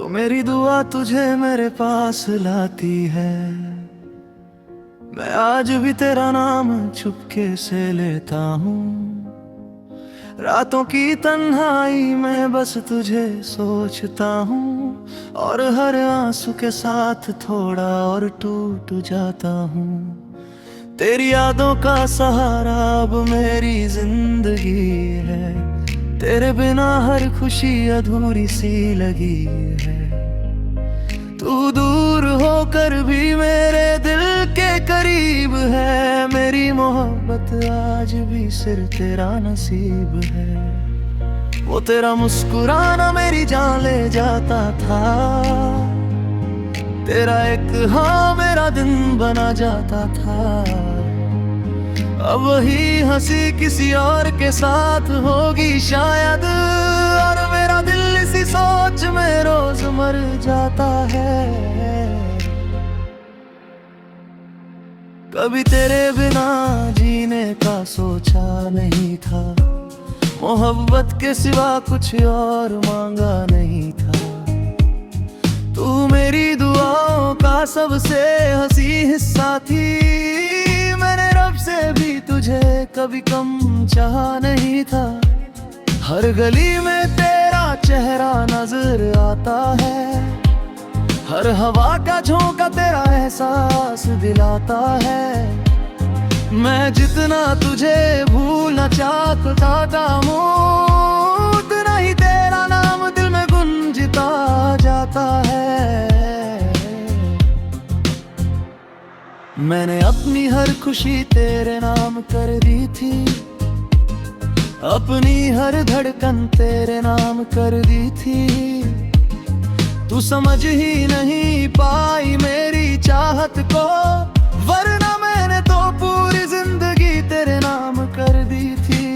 तो मेरी दुआ तुझे मेरे पास लाती है। मैं आज भी तेरा नाम चुपके से लेता हूँ। रातों की तन्हाई में बस तुझे सोचता हूँ, और हर आंसू के साथ थोड़ा और टूट जाता हूँ। तेरी यादों का सहारा अब मेरी जिंदगी है। तेरे बिना हर खुशी अधूरी सी लगी है। तू दूर होकर भी मेरे दिल के करीब है। मेरी मोहब्बत आज भी सिर्फ तेरा नसीब है। वो तेरा मुस्कुराना मेरी जान ले जाता था। तेरा एक हाँ मेरा दिन बना जाता था। अब वही हंसी किसी और के साथ होगी शायद, और मेरा दिल इसी सोच में रोज मर जाता है। कभी तेरे बिना जीने का सोचा नहीं था। मोहब्बत के सिवा कुछ और मांगा नहीं था। तू मेरी दुआओं का सबसे हंसी हिस्सा थी। मैंने रब से भी तुझे कभी कम चाहा नहीं था। हर गली में तेरा चेहरा नजर आता है। हर हवा का झोंका तेरा एहसास दिलाता है। मैं जितना तुझे भूलना चाहता हूँ, उतना ही तेरा नाम दिल में गूंजता जाता है। मैंने अपनी हर खुशी तेरे नाम कर दी थी। अपनी हर धड़कन तेरे नाम कर दी थी। तू समझ ही नहीं पाई मेरी चाहत को, वरना मैंने तो पूरी जिंदगी तेरे नाम कर दी थी।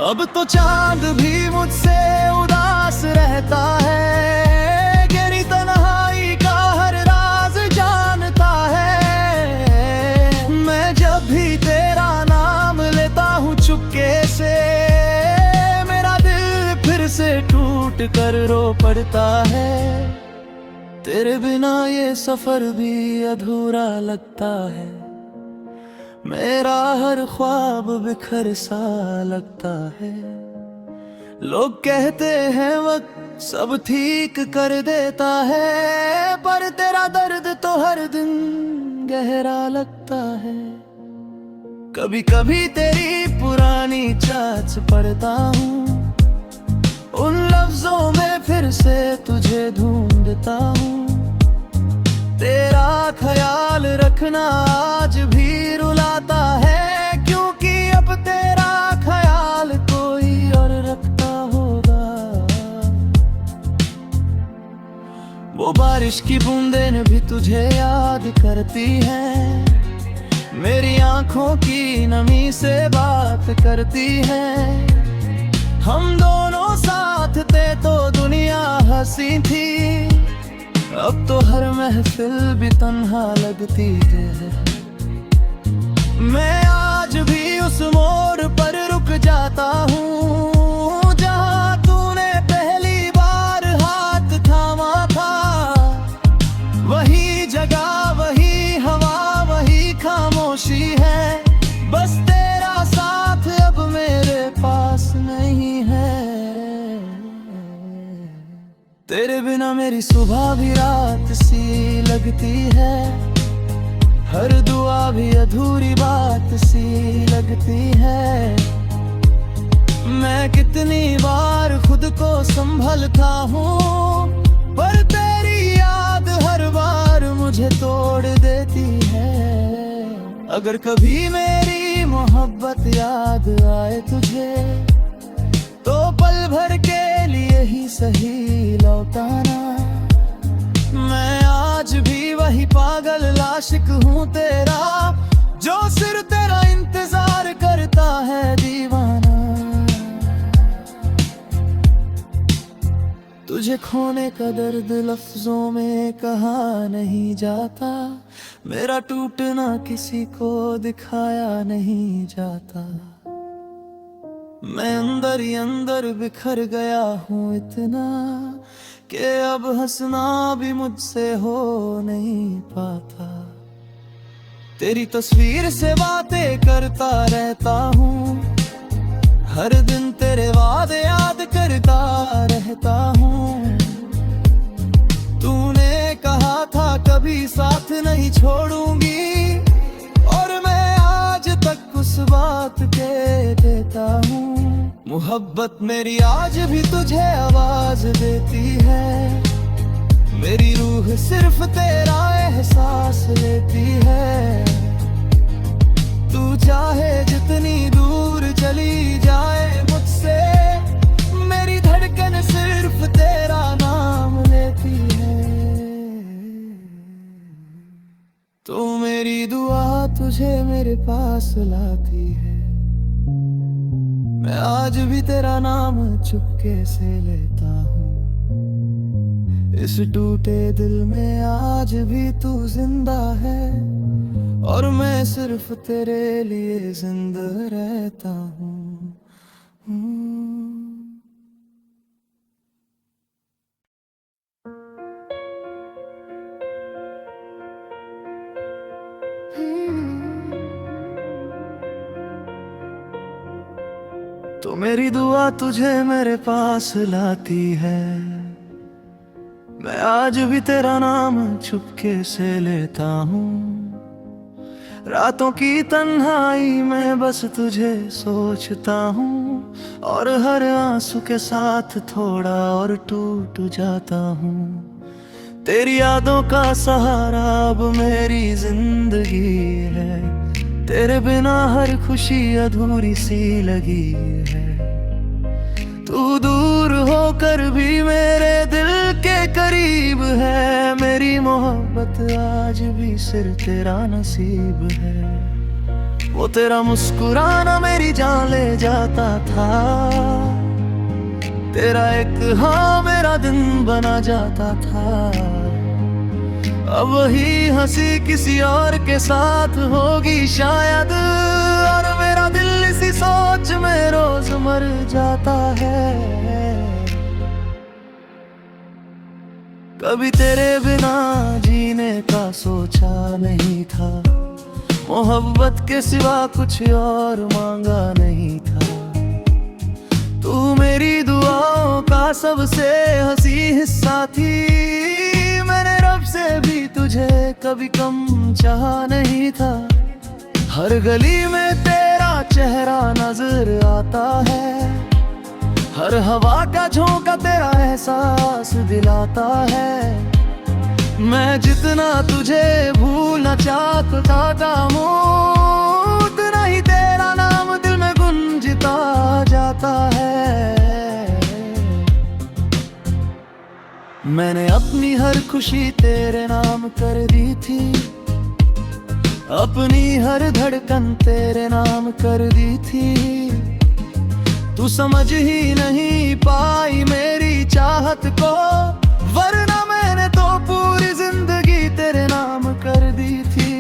अब तो चांद भी मुझसे उदास रहता है। गहरी तन्हाई का हर राज जानता है। मैं जब भी तेरा नाम लेता हूँ चुपके से, मेरा दिल फिर से टूट कर रो पड़ता है। तेरे बिना ये सफर भी अधूरा लगता है। मेरा हर ख्वाब बिखर सा लगता है। लोग कहते हैं वक्त सब ठीक कर देता है, पर तेरा दर्द तो हर दिन गहरा लगता है। कभी कभी तेरी पुरानी चाच पढ़ता हूँ, उन लफ्जों में फिर से तुझे ढूंढता हूँ। तेरा ख्याल रखना आज भी रुलाता है, क्योंकि अब तेरा ख्याल कोई और रखता होगा। वो बारिश की बूंदें भी तुझे याद करती हैं। मेरी आंखों की नमी से बात करती है। हम दोनों साथ थे तो दुनिया हंसी थी। अब तो हर महफिल भी तन्हा लगती है। मैं आज भी उस मोड़ पर रुक जाता हूँ, जहाँ तूने पहली बार हाथ थामा था। वही जगह, वही हवा, वही खामोशी है। बस तेरा साथ अब मेरे पास नहीं है। तेरे बिना मेरी सुबह भी रात सी लगती है। हर दुआ भी अधूरी बात सी लगती है। मैं कितनी बार खुद को संभलता हूँ, पर तेरी याद हर बार मुझे तोड़ देती है। अगर कभी मेरी मोहब्बत याद आए तुझे, तो पल भर के लिए ही सही लौटाना। मैं आज भी वही पागल आशिक हूँ तेरा, जो सिर्फ तेरा इंतजार करता है दीवाना। तुझे खोने का दर्द लफ्जों में कहा नहीं जाता। मेरा टूटना किसी को दिखाया नहीं जाता। मैं अंदर ही अंदर बिखर गया हूँ इतना कि अब हंसना भी मुझसे हो नहीं पाता। तेरी तस्वीर से बातें करता रहता हूँ, हर दिन तेरे वादे याद करता रहता हूँ। तूने कहा था कभी साथ नहीं छोड़ूंगी, और मैं आज तक उस बात के देता हूँ। मोहब्बत मेरी आज भी तुझे आवाज देती है, मेरी रूह सिर्फ तेरा एहसास लेती है। तू चाहे जितनी दूर चली जाए मुझसे, मेरी धड़कन सिर्फ तेरा नाम लेती है। तो मेरी दुआ तुझे मेरे पास लाती है, मैं आज भी तेरा नाम चुपके से लेता हूँ। इस टूटे दिल में आज भी तू जिंदा है, और मैं सिर्फ तेरे लिए जिंदा रहता हूँ। तो मेरी दुआ तुझे मेरे पास लाती है, मैं आज भी तेरा नाम चुपके से लेता हूँ। रातों की तन्हाई में बस तुझे सोचता हूँ, और हर आंसू के साथ थोड़ा और टूट जाता हूँ। तेरी यादों का सहारा अब मेरी जिंदगी है, तेरे बिना हर खुशी अधूरी सी लगी है। तू दूर होकर भी मेरे दिल के करीब है, मेरी मोहब्बत आज भी सिर्फ तेरा नसीब है। वो तेरा मुस्कुराना मेरी जान ले जाता था, तेरा एक हाँ मेरा दिन बना जाता था। अब वही हंसी किसी और के साथ होगी शायद, और मेरा दिल इसी सोच में रोज मर जाता है। कभी तेरे बिना जीने का सोचा नहीं था, मोहब्बत के सिवा कुछ और मांगा नहीं था। तू मेरी दुआओं का सबसे हंसी हिस्सा थी, मैंने रब से भी तुझे कभी कम चाहा नहीं था। हर गली में तेरा चेहरा नजर आता है, हर हवा का झोंका तेरा एहसास दिलाता है। मैं जितना तुझे भूलना चाहता हूँ, उतना ही तेरा नाम दिल में गुंजता जाता है। मैंने अपनी हर खुशी तेरे नाम कर दी थी, अपनी हर धड़कन तेरे नाम कर दी थी। तू समझ ही नहीं पाई मेरी चाहत को, वरना मैंने तो पूरी जिंदगी तेरे नाम कर दी थी।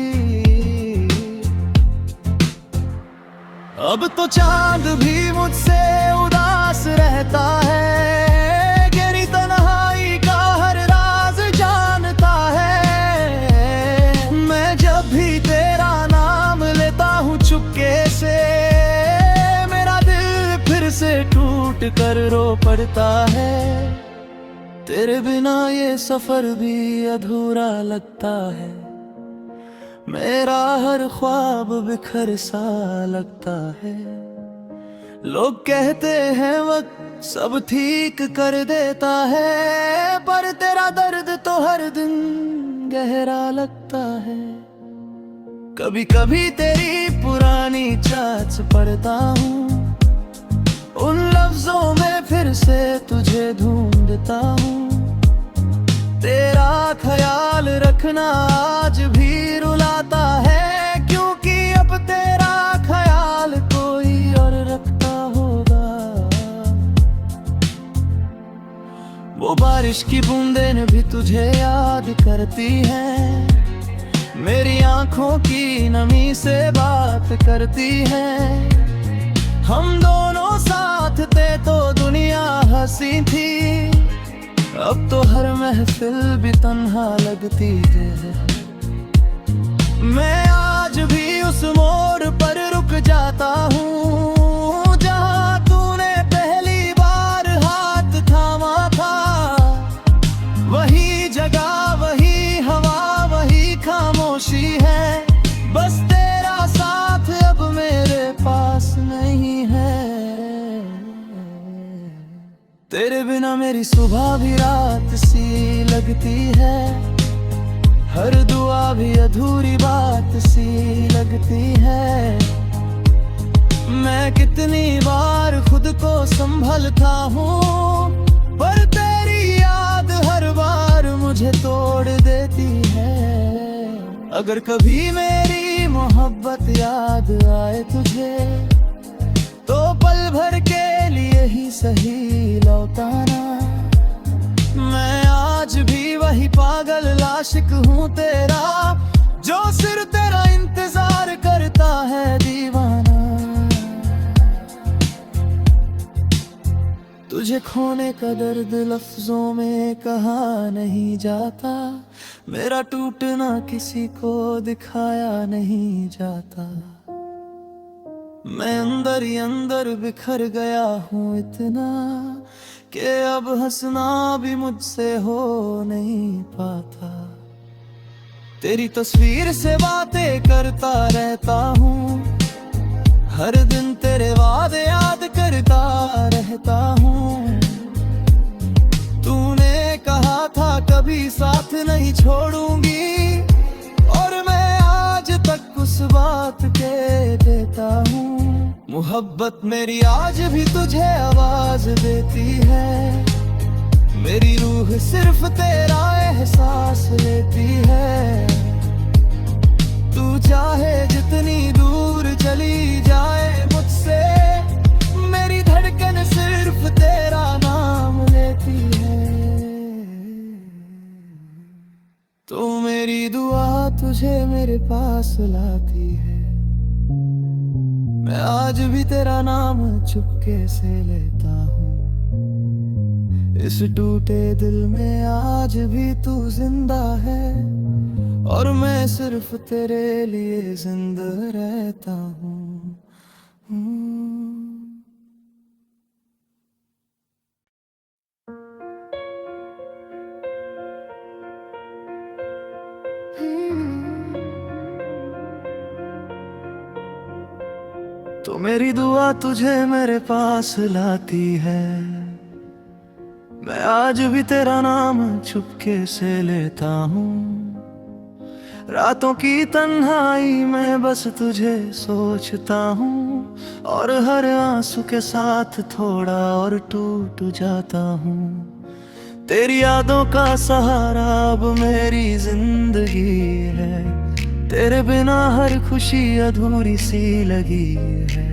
अब तो चांद भी मुझसे उदास रहता है, गहरी तन्हाई का हर राज जानता है। मैं जब भी तेरा नाम लेता हूँ चुपके से, मेरा दिल फिर से टूट कर रो पड़ता है। तेरे बिना ये सफर भी अधूरा लगता है, मेरा हर ख्वाब बिखर सा लगता है। लोग कहते हैं वक्त सब ठीक कर देता है, पर तेरा दर्द तो हर दिन गहरा लगता है। कभी कभी तेरी पुरानी चाच पढ़ता हूँ, उन लफ्जों में फिर से तुझे ढूंढता हूँ। तेरा ख्याल रखना आज भी रुलाता है, क्योंकि अब तेरा ख्याल कोई और रखता होगा। वो बारिश की बूंदें भी तुझे याद करती हैं, मेरी आंखों की नमी से बात करती हैं। हम दोनों साथ थे तो दुनिया हंसी थी, अब तो हर महफिल भी तन्हा लगती है। मैं आज भी उस मोड़ पर रुक जाता हूँ जहाँ तूने पहली बार हाथ थामा था। वही जगह, वही हवा, वही खामोशी है, बस तेरा साथ अब मेरे पास नहीं है। तेरे बिना मेरी सुबह भी रात सी लगती है, हर दुआ भी अधूरी बात सी लगती है। मैं कितनी बार खुद को संभलता हूँ, पर तेरी याद हर बार मुझे तोड़ देती है। अगर कभी मेरी मोहब्बत याद आए तुझे, तो पल भर के लिए ही सही लौटाना। मैं आज भी वही पागल आशिक हूँ तेरा, जो सिर्फ तेरा इंतजार करता है दीवाना। तुझे खोने का दर्द लफ्जों में कहा नहीं जाता, मेरा टूटना किसी को दिखाया नहीं जाता। मैं अंदर ही अंदर बिखर गया हूँ इतना, कि अब हंसना भी मुझसे हो नहीं पाता। तेरी तस्वीर से बातें करता रहता हूँ, हर दिन तेरे वादे याद करता रहता हूँ। तूने कहा था कभी साथ नहीं छोड़ूंगी, और मैं आज तक उस बात के देता हूँ। मोहब्बत मेरी आज भी तुझे आवाज देती है, मेरी रूह सिर्फ तेरा एहसास लेती है। तू चाहे जितनी दूर चली जाए मुझसे, मेरी धड़कन सिर्फ तेरा नाम लेती है। तो मेरी दुआ तुझे मेरे पास लाती है, मैं आज भी तेरा नाम चुपके से लेता हूँ। इस टूटे दिल में आज भी तू जिंदा है, और मैं सिर्फ तेरे लिए जिंदा रहता हूँ। तो मेरी दुआ तुझे मेरे पास लाती है, मैं आज भी तेरा नाम चुपके से लेता हूँ। रातों की तन्हाई में बस तुझे सोचता हूँ, और हर आंसू के साथ थोड़ा और टूट जाता हूँ। तेरी यादों का सहारा अब मेरी जिंदगी है, तेरे बिना हर खुशी अधूरी सी लगी है।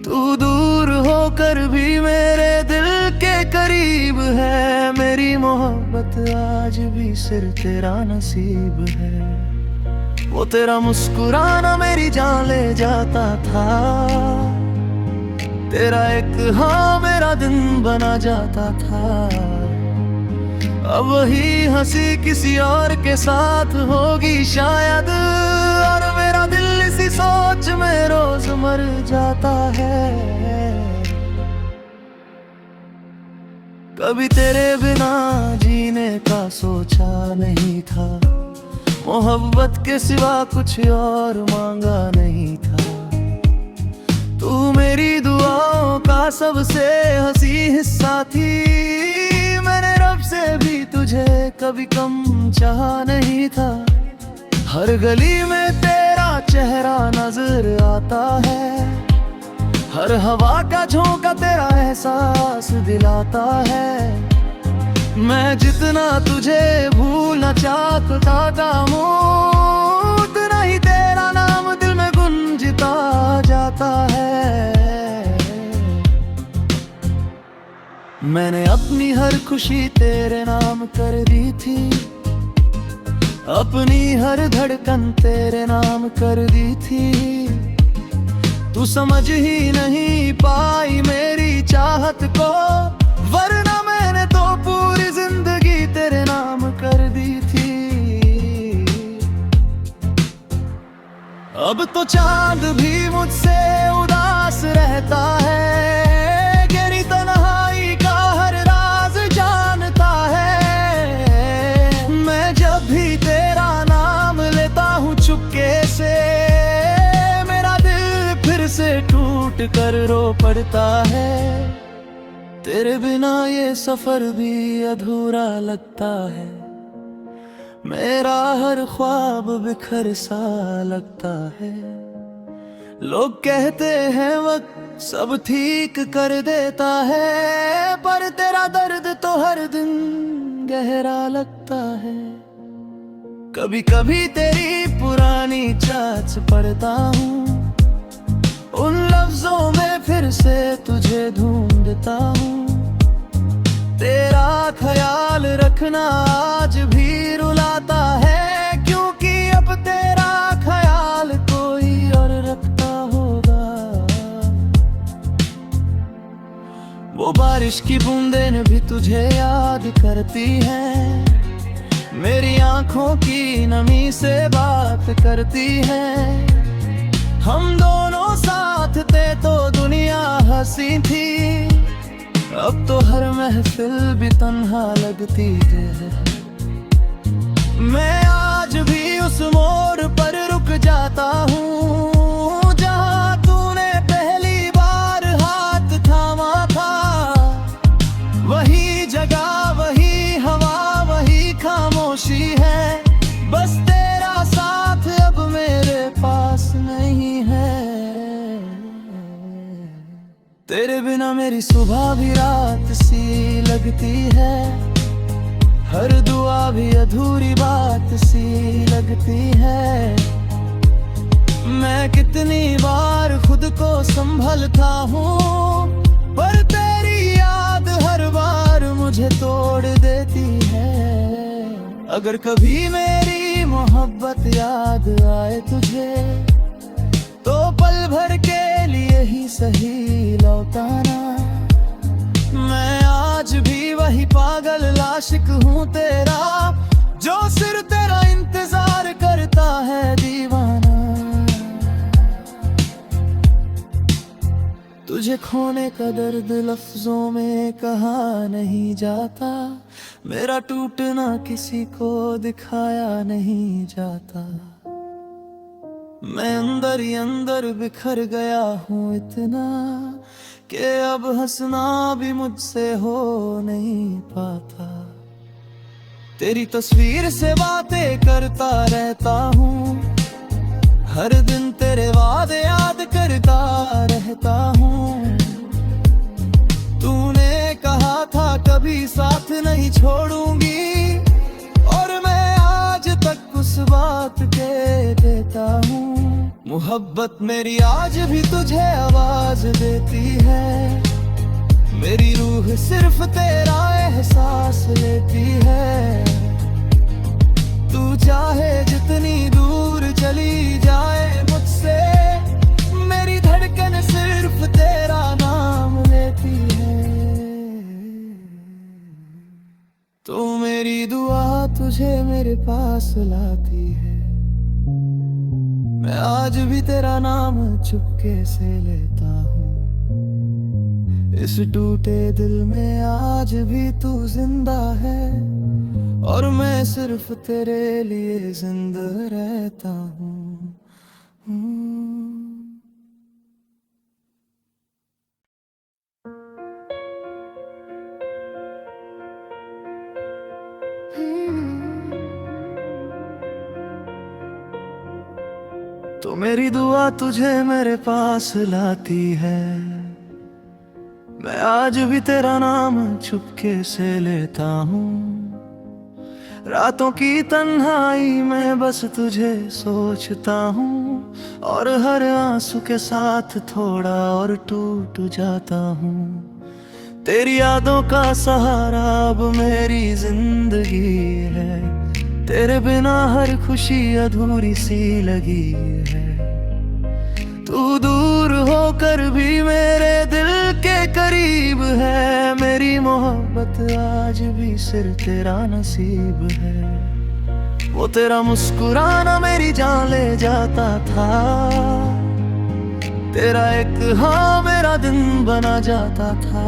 तू दूर होकर भी मेरे दिल के करीब है, मेरी मोहब्बत आज भी सिर्फ तेरा नसीब है। वो तेरा मुस्कुराना मेरी जान ले जाता था, तेरा एक हाँ मेरा दिन बना जाता था। अब वही हंसी किसी और के साथ होगी शायद, और मेरा दिल इसी सोच में रोज मर जाता है। कभी तेरे बिना जीने का सोचा नहीं था, मोहब्बत के सिवा कुछ और मांगा नहीं था। तू मेरी दुआओं का सबसे हंसी हिस्सा थी, मैंने रब से भी तुझे कभी कम चाहा नहीं था। हर गली में तेरा चेहरा नजर आता है, हर हवा का झोंका तेरा एहसास दिलाता है। मैं जितना तुझे भूलना चाहता हूँ, उतना ही तेरा नाम दिल में गुंजता जाता है। मैंने अपनी हर खुशी तेरे नाम कर दी थी, अपनी हर धड़कन तेरे नाम कर दी थी। तू समझ ही नहीं पाई मेरी चाहत को, वरना मैंने तो पूरी जिंदगी तेरे नाम कर दी थी। अब तो चांद भी मुझसे उदास रहता है, गहरी तन्हाई का हर राज जानता है। मैं जब भी तेरा नाम लेता हूँ चुपके से, मेरा दिल फिर से टूट कर रो पड़ता है। तेरे बिना ये सफर भी अधूरा लगता है, मेरा हर ख्वाब बिखर सा लगता है। लोग कहते हैं वक्त सब ठीक कर देता है, पर तेरा दर्द तो हर दिन गहरा लगता है। कभी कभी तेरी पुरानी चाच पढ़ता हूँ, उन लफ्जों में फिर से तुझे ढूंढता हूँ। तेरा ख्याल रखना आज भी रुलाता है, क्योंकि अब तेरा ख्याल कोई और रखता होगा। वो बारिश की बूंदें भी तुझे याद करती हैं, मेरी आंखों की नमी से बात करती है। हम दोनों साथ थे तो दुनिया हंसी थी, अब तो हर महफिल भी तन्हा लगती है। मैं आज भी उस मोड़ पर रुक जाता हूँ, जहाँ तूने पहली बार हाथ थामा था। वही जगह, वही हवा, वही खामोशी है, बस तेरा साथ अब मेरे पास नहीं है। तेरे बिना मेरी सुबह भी रात सी लगती है, हर दुआ भी अधूरी बात सी लगती है। मैं कितनी बार खुद को संभलता हूँ, पर तेरी याद हर बार मुझे तोड़ देती है। अगर कभी मेरी मोहब्बत याद आए तुझे, तो पल भर के लिए ही सही लौटाना। मैं आज भी वही पागल आशिक हूँ तेरा, जो सिर्फ तेरा इंतजार करता है दीवाना। तुझे खोने का दर्द लफ्जों में कहा नहीं जाता, मेरा टूटना किसी को दिखाया नहीं जाता। मैं अंदर ही अंदर बिखर गया हूँ इतना, कि अब हंसना भी मुझसे हो नहीं पाता। तेरी तस्वीर से बातें करता रहता हूँ, हर दिन तेरे वादे याद करता रहता हूँ। तूने कहा था कभी साथ नहीं छोड़ूंगी, और मैं आज तक उस बात के देता हूँ। मोहब्बत मेरी आज भी तुझे आवाज देती है, मेरी रूह सिर्फ तेरा एहसास लेती है। तू चाहे जितनी दूर चली जाए मुझसे, मेरी धड़कन सिर्फ तेरा नाम लेती है। तो मेरी दुआ तुझे मेरे पास लाती है, मैं आज भी तेरा नाम चुपके से लेता हूँ। इस टूटे दिल में आज भी तू जिंदा है, और मैं सिर्फ तेरे लिए जिंदा रहता हूँ। तो मेरी दुआ तुझे मेरे पास लाती है, मैं आज भी तेरा नाम चुपके से लेता हूँ। रातों की तन्हाई में बस तुझे सोचता हूँ, और हर आंसू के साथ थोड़ा और टूट जाता हूँ। तेरी यादों का सहारा अब मेरी जिंदगी है, तेरे बिना हर खुशी अधूरी सी लगी है। तू दूर होकर भी मेरे दिल के करीब है। मेरी मोहब्बत आज भी सिर्फ तेरा नसीब है। वो तेरा मुस्कुराना मेरी जान ले जाता था। तेरा एक हाँ मेरा दिन बना जाता था।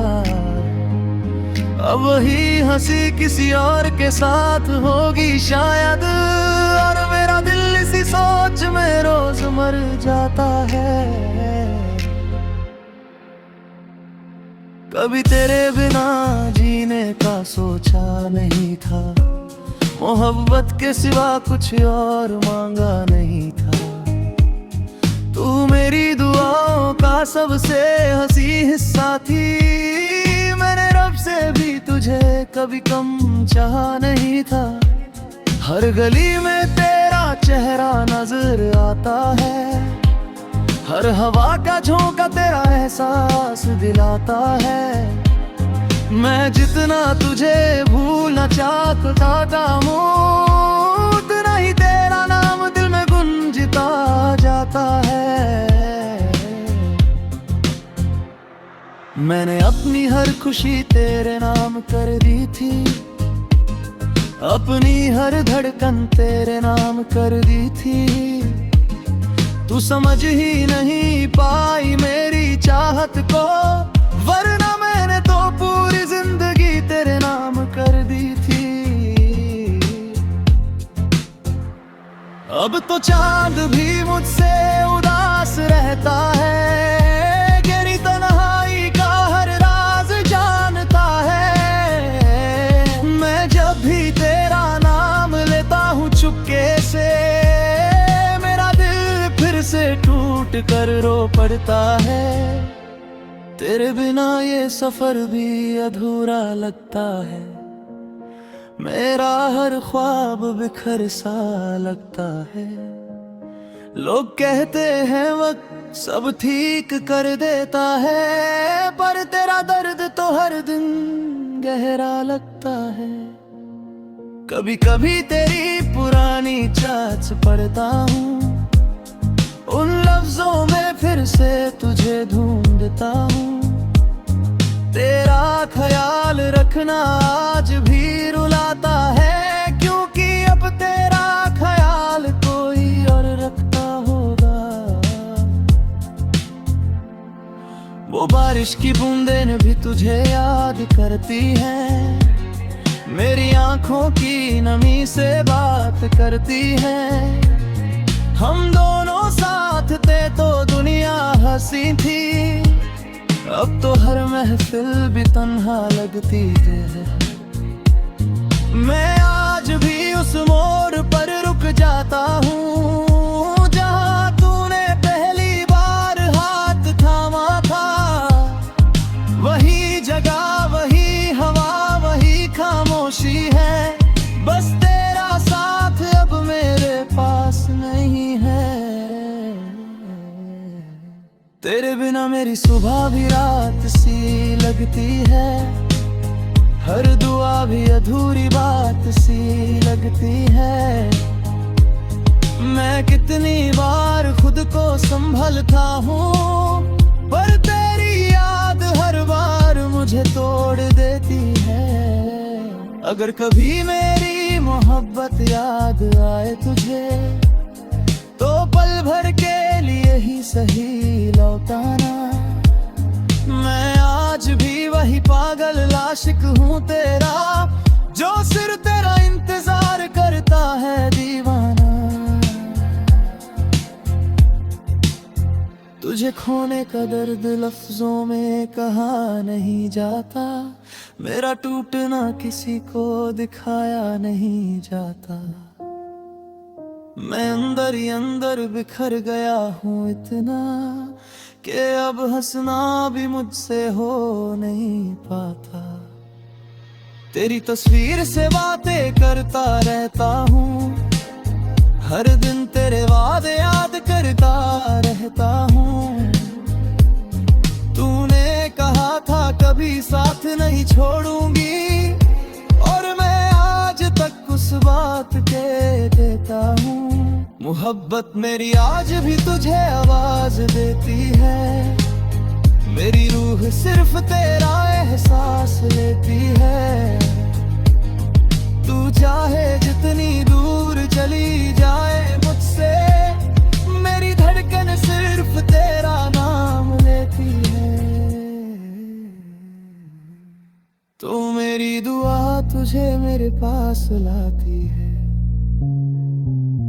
अब वही हंसी किसी और के साथ होगी शायद, और मेरा दिल इसी सोच में रोज मर जाता है। कभी तेरे बिना जीने का सोचा नहीं था। मोहब्बत के सिवा कुछ और मांगा नहीं था। तू मेरी दुआओं का सबसे हंसी हिस्सा थी। मैंने रब से भी तुझे कभी कम चाहा नहीं था। हर गली में तेरा चेहरा नजर आता है। हर हवा का झोंका तेरा एहसास दिलाता है। मैं जितना तुझे भूलना चाहता हूँ, उतना ही तेरा नाम दिल में गुंजता जाता है। मैंने अपनी हर खुशी तेरे नाम कर दी थी। अपनी हर धड़कन तेरे नाम कर दी थी। तू समझ ही नहीं पाई मेरी चाहत को, वरना मैंने तो पूरी जिंदगी तेरे नाम कर दी थी। अब तो चांद भी मुझसे उदास रहता है। गहरी तन्हाई का हर राज जानता है। मैं जब भी तेरा नाम लेता हूँ चुपके से, मेरा दिल फिर से टूट कर रो पड़ता है। तेरे बिना ये सफर भी अधूरा लगता है। मेरा हर ख्वाब बिखर सा लगता है। लोग कहते हैं वक्त सब ठीक कर देता है, पर तेरा दर्द तो हर दिन गहरा लगता है। कभी कभी तेरी पुरानी चाच पढ़ता हूँ, उन लफ्जों में फिर से तुझे ढूंढता हूँ। तेरा ख्याल रखना आज भी रुलाता है, क्योंकि अब तेरा ख्याल कोई और रखता होगा। वो बारिश की बूंदें भी तुझे याद करती हैं। मेरी आंखों की नमी से बात करती है। हम दोनों साथ थे तो दुनिया हंसी थी। अब तो हर महफिल भी तन्हा लगती है। मैं आज भी उस मोड़ पर रुक जाता हूँ, जहाँ तूने पहली बार हाथ थामा था। वही जगह, वही हवा, वही खामोशी है। बस तेरा साथ अब मेरे पास नहीं है। तेरे बिना मेरी सुबह भी रात सी लगती है। हर दुआ भी अधूरी बात सी लगती है। मैं कितनी बार खुद को संभलता हूँ, पर तेरी याद हर बार मुझे तोड़ देती है। अगर कभी मेरी मोहब्बत याद आए तुझे, तो पल भर के लिए ही सही लौटाना। मैं आज भी वही पागल आशिक हूँ तेरा, जो सिर्फ तेरा इंतजार करता है दीवाना। तुझे खोने का दर्द लफ्जों में कहा नहीं जाता। मेरा टूटना किसी को दिखाया नहीं जाता। मैं अंदर ही अंदर बिखर गया हूँ इतना, कि अब हंसना भी मुझसे हो नहीं पाता। तेरी तस्वीर से बातें करता रहता हूँ। हर दिन तेरे वादे याद करता रहता हूँ। तूने कहा था कभी साथ नहीं छोड़ूंगी, और मैं आज तक उस बात के देता हूँ। मोहब्बत मेरी आज भी तुझे आवाज देती है, मेरी रूह सिर्फ तेरा एहसास लेती है। तू चाहे जितनी दूर चली जाए मुझसे, मेरी धड़कन सिर्फ तेरा नाम लेती है। तो मेरी दुआ तुझे मेरे पास लाती है,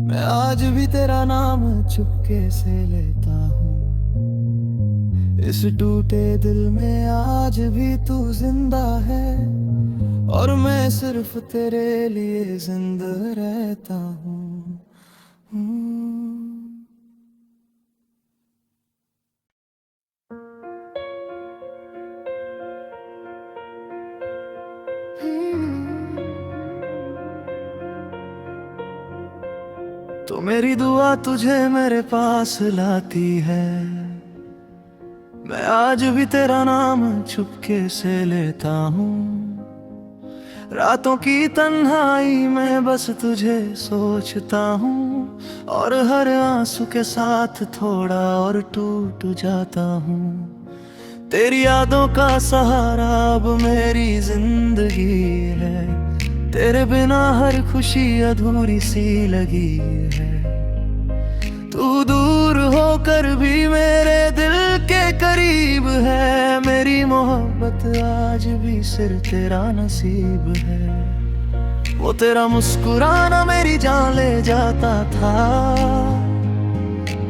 मैं आज भी तेरा नाम चुपके से लेता हूँ। इस टूटे दिल में आज भी तू जिंदा है, और मैं सिर्फ तेरे लिए जिंदा रहता हूँ। तो मेरी दुआ तुझे मेरे पास लाती है, मैं आज भी तेरा नाम चुपके से लेता हूँ। रातों की तन्हाई में बस तुझे सोचता हूँ, और हर आंसू के साथ थोड़ा और टूट जाता हूँ। तेरी यादों का सहारा अब मेरी जिंदगी है, तेरे बिना हर खुशी अधूरी सी लगी है। तू दूर होकर भी मेरे दिल के करीब है, मेरी मोहब्बत आज भी सिर्फ तेरा नसीब है। वो तेरा मुस्कुराना मेरी जान ले जाता था,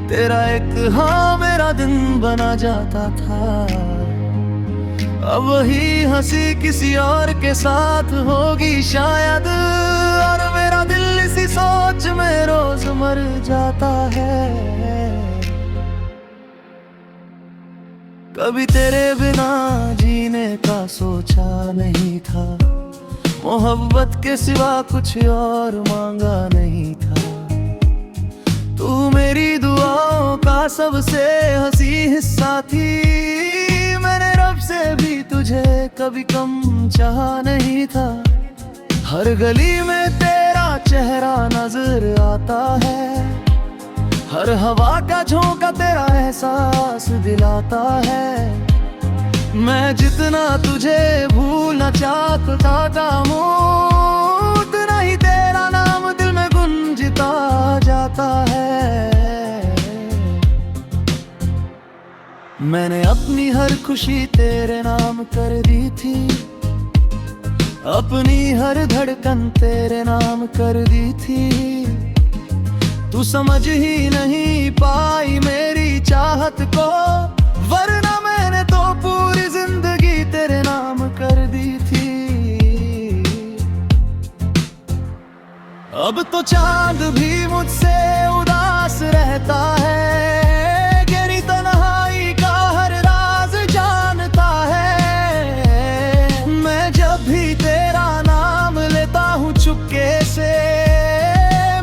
तेरा एक हाँ मेरा दिन बना जाता था। अब वही हंसी किसी और के साथ होगी शायद, और मेरा दिल इसी सोच में रोज मर जाता है। कभी तेरे बिना जीने का सोचा नहीं था, मोहब्बत के सिवा कुछ और मांगा नहीं था। तू मेरी दुआओं का सबसे हंसी हिस्सा थी, मैंने रब से भी तुझे कभी कम चाहा नहीं था। हर गली में तेरा चेहरा नजर आता है, हर हवा का झोंका तेरा एहसास दिलाता है। मैं जितना तुझे भूलना चाहता हूँ, उतना ही तेरा नाम दिल में गुंजता जाता है। मैंने अपनी हर खुशी तेरे नाम कर दी थी, अपनी हर धड़कन तेरे नाम कर दी थी। तू समझ ही नहीं पाई मेरी चाहत को, वरना मैंने तो पूरी जिंदगी तेरे नाम कर दी थी। अब तो चांद भी मुझसे उदास रहता है, गहरी तन्हाई का हर राज जानता है। मैं जब भी तेरा नाम लेता हूँ चुपके से,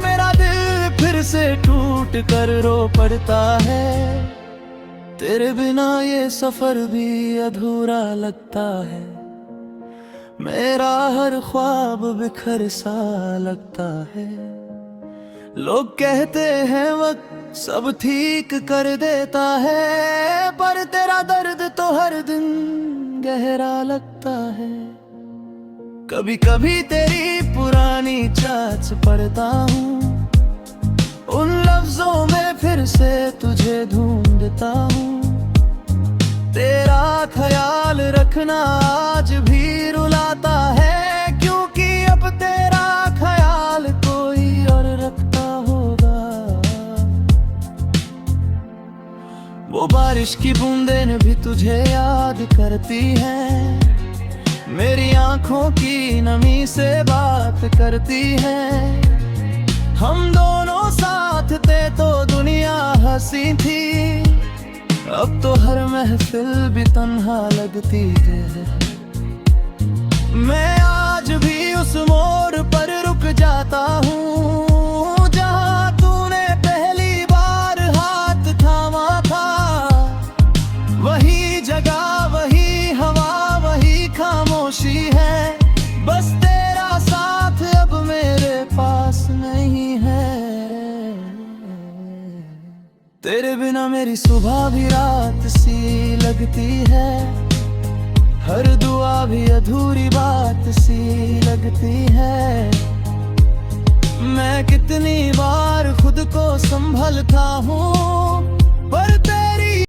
मेरा दिल फिर से टूट कर रो पड़ता है। तेरे बिना ये सफर भी अधूरा लगता है, मेरा हर ख्वाब बिखर सा लगता है। लोग कहते हैं वक्त सब ठीक कर देता है, पर तेरा दर्द तो हर दिन गहरा लगता है। कभी कभी तेरी पुरानी चाच पढ़ता हूँ, उन लफ्जों में फिर से तुझे ढूंढता हूँ। तेरा ख्याल रखना आज भी रुलाता है, क्योंकि अब तेरा ख्याल कोई और रखता होगा। वो बारिश की बूंदें भी तुझे याद करती हैं, मेरी आंखों की नमी से बात करती है। हम दोनों साथ थे तो दुनिया हंसी थी, अब तो हर महफिल भी तन्हा लगती है। मैं आज भी उस मोड़ पर रुक जाता हूँ, जहाँ तूने पहली बार हाथ थामा था। वही जगह, वही हवा, वही खामोशी है, बस तेरा साथ अब मेरे पास नहीं है। तेरे बिना मेरी सुबह भी रात सी लगती है, हर दुआ भी अधूरी बात सी लगती है। मैं कितनी बार खुद को संभलता हूँ, पर तेरे